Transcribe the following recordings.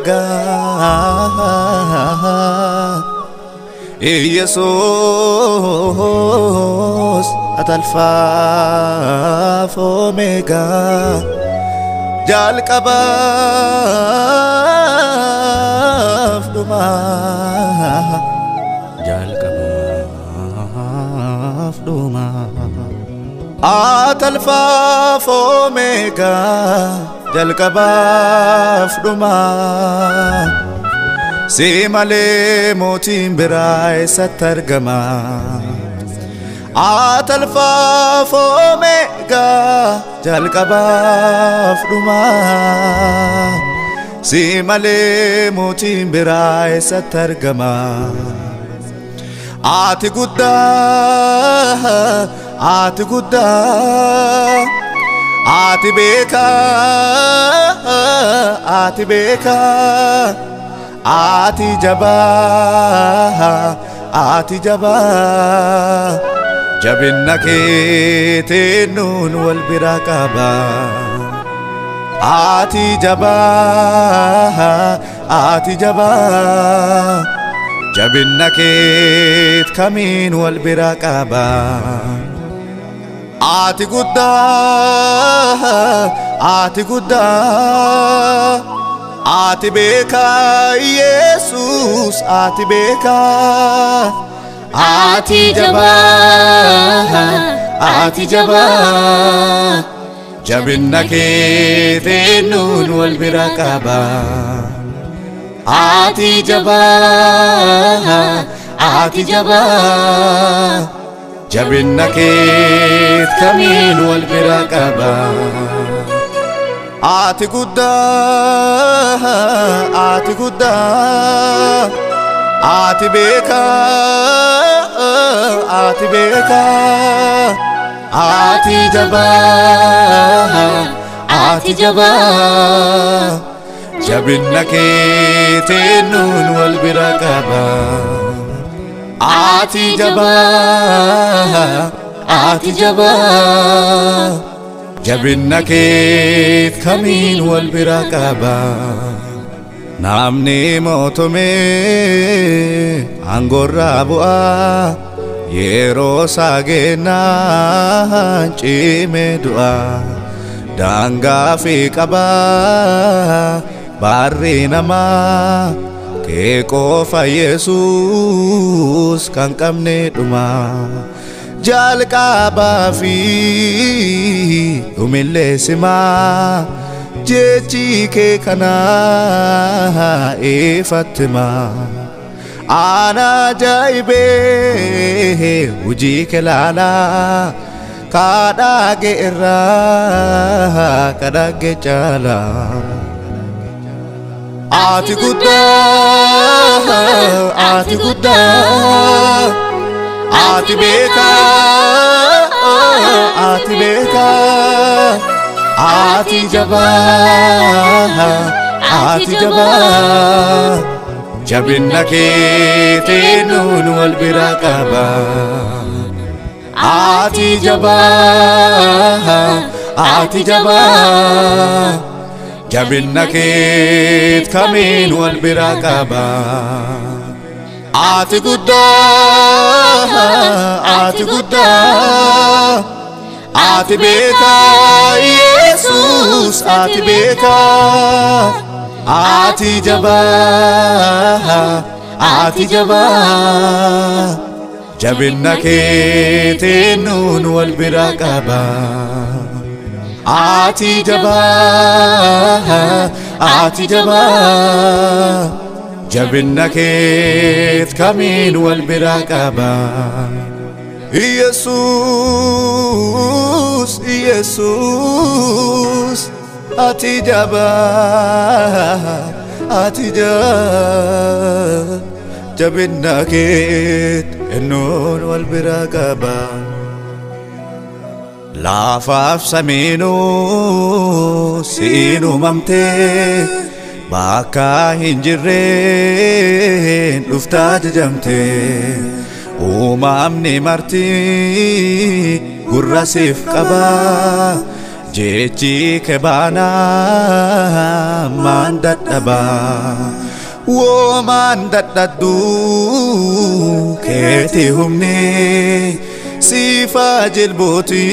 Omega Jesus at Alpha Omega Jalkabaf Duma Jalkabaf Duma at Alpha Omega Jalkabaf Duma Simale motim birai satargama at Alpha Omega Jalkabaf Duma Simale motim birai satargama Ati gudda Ati beka Ati jaba Jabinna kete nun wal birakaba Ati jaba Jabinna ket kamin wal birakaba Ati gudda Ati beka Jesus Ati beka Ati jaba Jabinna kete nun wal birakaba Ati jaba Jabinna ket kamin wal birakaba Ati gudda Ati beka Ati jaba Jabinna kete nun wal birakaba Ati jaba Jabinna ket kamin wal birakaba Namni motome angorra bu'a Yero sagena cime du'a Danga fi qaba barri nama Ke qofa Yesus kan qabne dhuma Jalqaba fi umille sima Jechi ke kana Fatima Ana jaibe uji kelala Kadage irra kadage chala Ati gudda Ati beka Ati jaba Jabinna kete nun wal birakaba Ati jaba Jabinna ket kamin wal birakaba Ati gudda Ati beka Jesus Ati beka Ati jaba Jabinna kete nun wal birakaba Ati jaba Jabinna ket kamin wal birakaba Jesus Ati jaba Jabinna ket nun wal birakaba Lafaaf saminu sinu mamte Bakka hinjirreen dhuftaa jajamte Uumamni marti gurra siif qaba jechi kebana mandadaba wo mandadadu keti humne sifa jilboti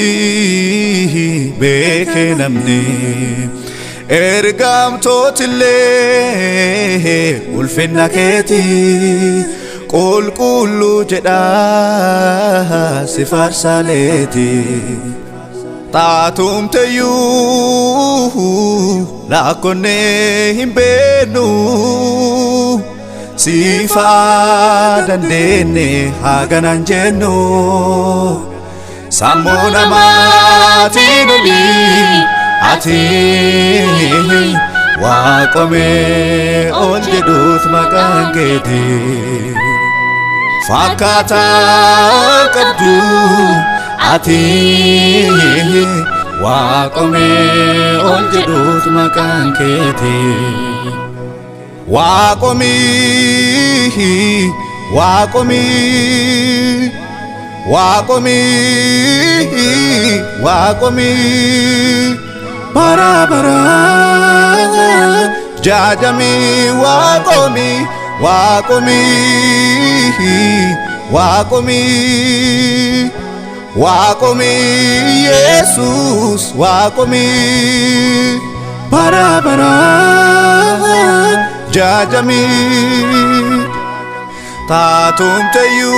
beke namne ergam totile ulfinna keti qul qullu jeda sifar saleti taatum tayu la konne himbenu sifa dandene haganan jenno samona matinuli ati waqome onjedut makangeti fakata qabdu ati waqome onjedut makanketi waqomi waqomi waqomi waqomi bara bara jajami waqomi waqomi waqomi waqomi Jesus waqomi bara bara jajami taatum tayu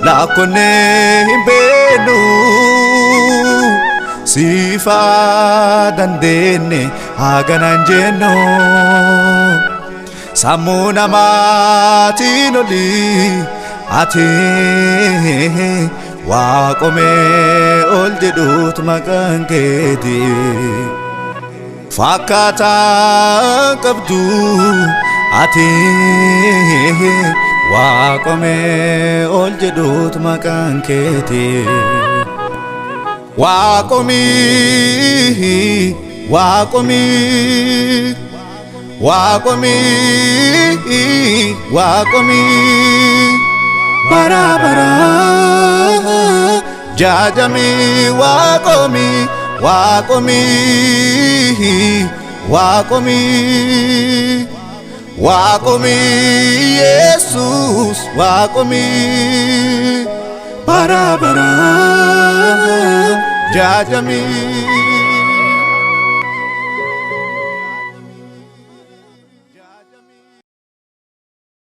la konne himbenu sifa dandene haganan jenno samuna matinoli ati waqome oljedut makanketi fakata qabdu ati waqome oljedut makanketi waqomi waqomi waqomi waqomi bara bara jajami waqomi waqomi waqomi waqomi Jesus waqomi bara bara jajami